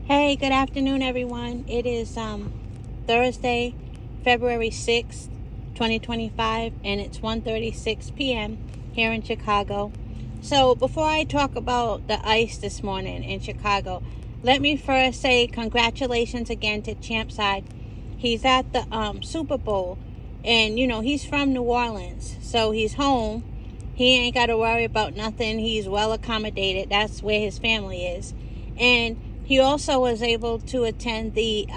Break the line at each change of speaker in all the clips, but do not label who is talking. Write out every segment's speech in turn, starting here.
Hey, good afternoon, everyone. It is Thursday, February 6th, 2025, and it's 1:36 p.m. here in Chicago. So before I talk about the ice this morning in Chicago, let me first say congratulations again to Champside. He's at the Super Bowl, and he's from New Orleans, so he's home. He ain't got to worry about nothing. He's well accommodated. That's where his family is. And he also was able to attend the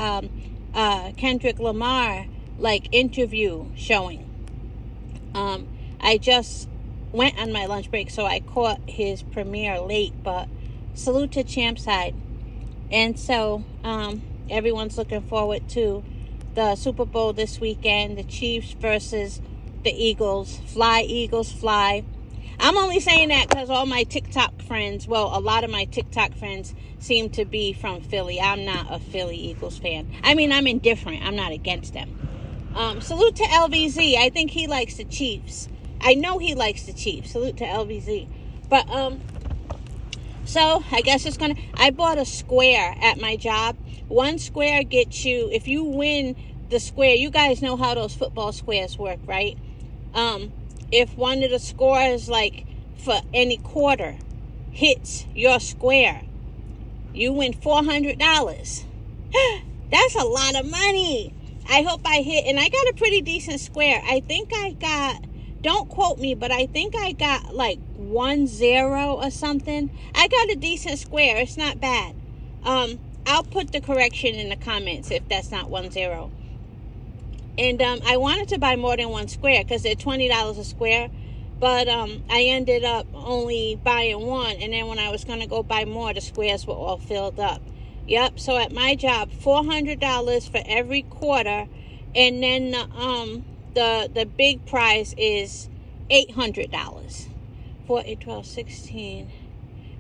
Kendrick Lamar interview showing. I just went on my lunch break, so I caught his premiere late, but salute to Champside. And so everyone's looking forward to the Super Bowl this weekend, the Chiefs versus the Eagles. Fly, Eagles, fly. I'm only saying that because all my TikTok friends, a lot of my TikTok friends seem to be from Philly. I'm not a Philly Eagles fan. I mean, I'm indifferent. I'm not against them. Salute to LVZ. I think he likes the Chiefs. I know he likes the Chiefs. Salute to LVZ. But, so I guess I bought a square at my job. One square gets you, if you win the square, you guys know how those football squares work, right? If one of the scores, for any quarter, hits your square, you win $400. That's a lot of money. I hope I hit, and I got a pretty decent square. I think I got, don't quote me, but I think I got 1-0 or something. I got a decent square. It's not bad. I'll put the correction in the comments if that's not 1-0. And I wanted to buy more than one square because they're $20 a square. But I ended up only buying one. And then when I was going to go buy more, the squares were all filled up. Yep. So at my job, $400 for every quarter. And then the big prize is $800. 4, 8, 12, 16,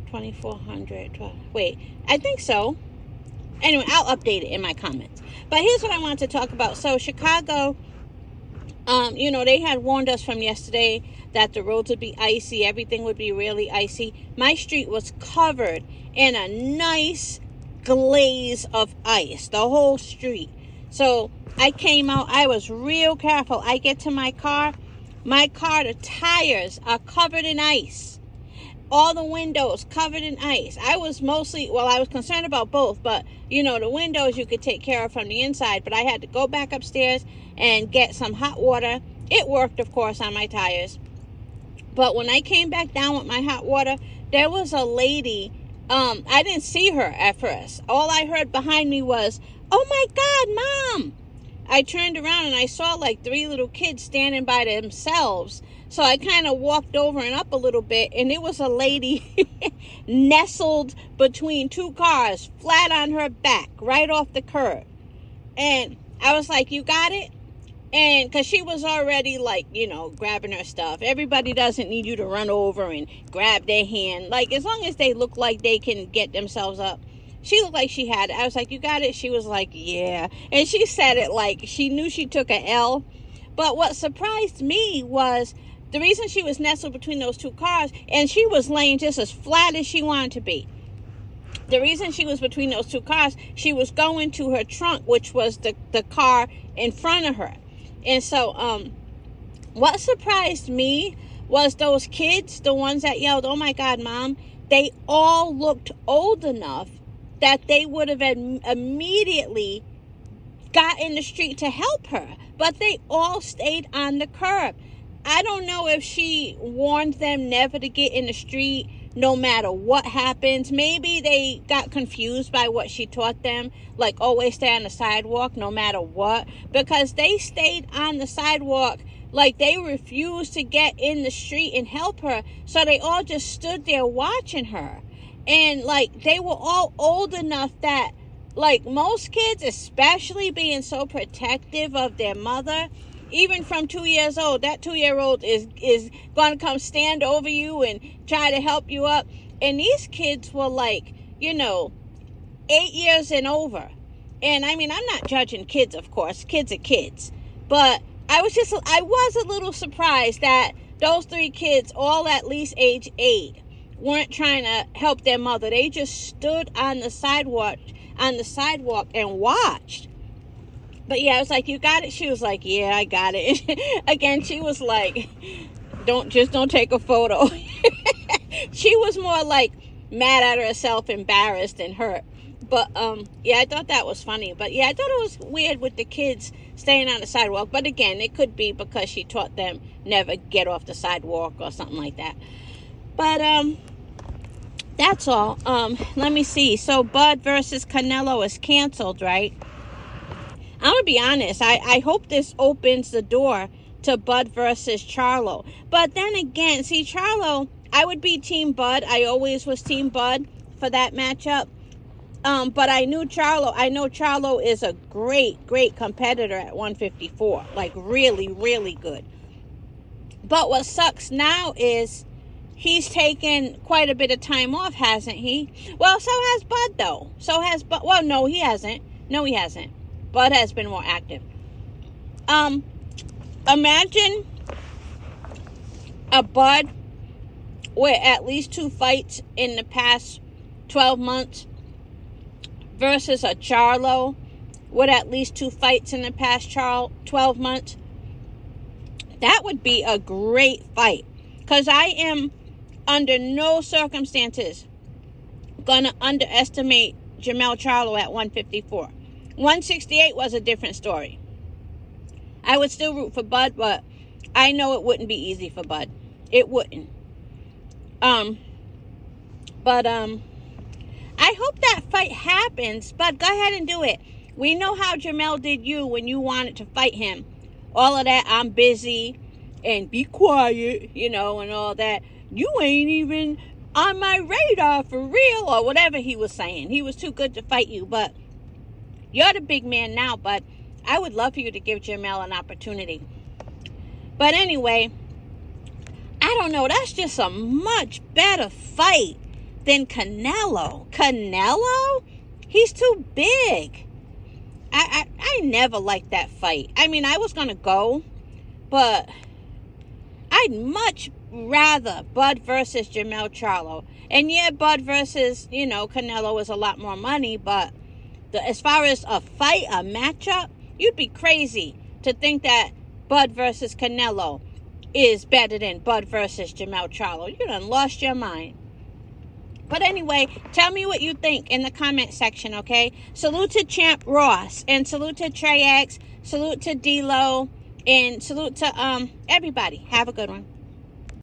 2400. 12. Wait, I think so. Anyway, I'll update it in my comments. But here's what I want to talk about. So Chicago, they had warned us from yesterday that the roads would be icy. Everything would be really icy. My street was covered in a nice glaze of ice, the whole street. So I came out. I was real careful. I get to my car. The tires are covered in ice. All the windows covered in ice. I was concerned about both, but the windows you could take care of from the inside, but I had to go back upstairs and get some hot water. It worked, of course, on my tires. But when I came back down with my hot water, there was a lady. I didn't see her at first. All I heard behind me was, "Oh my God, Mom!" I turned around and I saw 3 little kids standing by themselves. So I kind of walked over and up a little bit, and it was a lady nestled between 2 cars, flat on her back, right off the curb. And I was like, "You got it?" And because she was already grabbing her stuff. Everybody doesn't need you to run over and grab their hand. As long as they look like they can get themselves up. She looked like she had it. I was like, "You got it?" She was like, "Yeah." And she said it like she knew she took an L. But what surprised me was the reason she was nestled between those 2 cars, and she was laying just as flat as she wanted to be. The reason she was between those 2 cars, she was going to her trunk, which was the car in front of her. And so what surprised me was those kids, the ones that yelled, "Oh my God, Mom," they all looked old enough that they would have immediately got in the street to help her. But they all stayed on the curb. I don't know if she warned them never to get in the street no matter what happens. Maybe they got confused by what she taught them, always stay on the sidewalk no matter what, because they stayed on the sidewalk. They refused to get in the street and help her, so they all just stood there watching her. And they were all old enough that most kids, especially being so protective of their mother, even from 2 years old, that 2-year-old is going to come stand over you and try to help you up. And these kids were 8 years and over. And I mean, I'm not judging kids, of course. Kids are kids. But I was a little surprised that those 3 kids, all at least age 8, weren't trying to help their mother. They just stood on the sidewalk on the sidewalk and watched. But yeah, I was like, you got it? She was like, yeah, I got it. Again, she was like, don't take a photo. She was more like mad at herself, embarrassed and hurt. But yeah, I thought that was funny. But yeah, I thought it was weird with the kids staying on the sidewalk. But again, it could be because she taught them never get off the sidewalk or something like that. But that's all. Let me see. So Bud versus Canelo is canceled, right? I'm going to be honest. I hope this opens the door to Bud versus Charlo. But then again, see, Charlo, I would be Team Bud. I always was Team Bud for that matchup. But I know Charlo is a great competitor at 154. Like, really, really good. But what sucks now is he's taken quite a bit of time off, hasn't he? Well, so has Bud, though. So has Bud. Well, no, he hasn't. Bud has been more active. Imagine a Bud with at least 2 fights in the past 12 months versus a Charlo with at least 2 fights in the past 12 months. That would be a great fight. Because I am under no circumstances going to underestimate Jermell Charlo at 154. 168 was a different story. I would still root for Bud, but I know it wouldn't be easy for Bud. It wouldn't. But I hope that fight happens. But go ahead and do it. We know how Jermell did you when you wanted to fight him. All of that, I'm busy and be quiet, and all that. You ain't even on my radar for real, or whatever he was saying. He was too good to fight you, but you're the big man now, but I would love for you to give Jermell an opportunity. But anyway, I don't know. That's just a much better fight than Canelo. Canelo? He's too big. I never liked that fight. I mean, I was going to go, but I'd much rather Bud versus Jermell Charlo. And yeah, Bud versus, Canelo is a lot more money, but as far as a fight, a matchup, you'd be crazy to think that Bud versus Canelo is better than Bud versus Jermell Charlo. You done lost your mind. But anyway, tell me what you think in the comment section, okay? Salute to Champ Ross, and salute to Trey X, salute to D-Lo, and salute to everybody. Have a good one.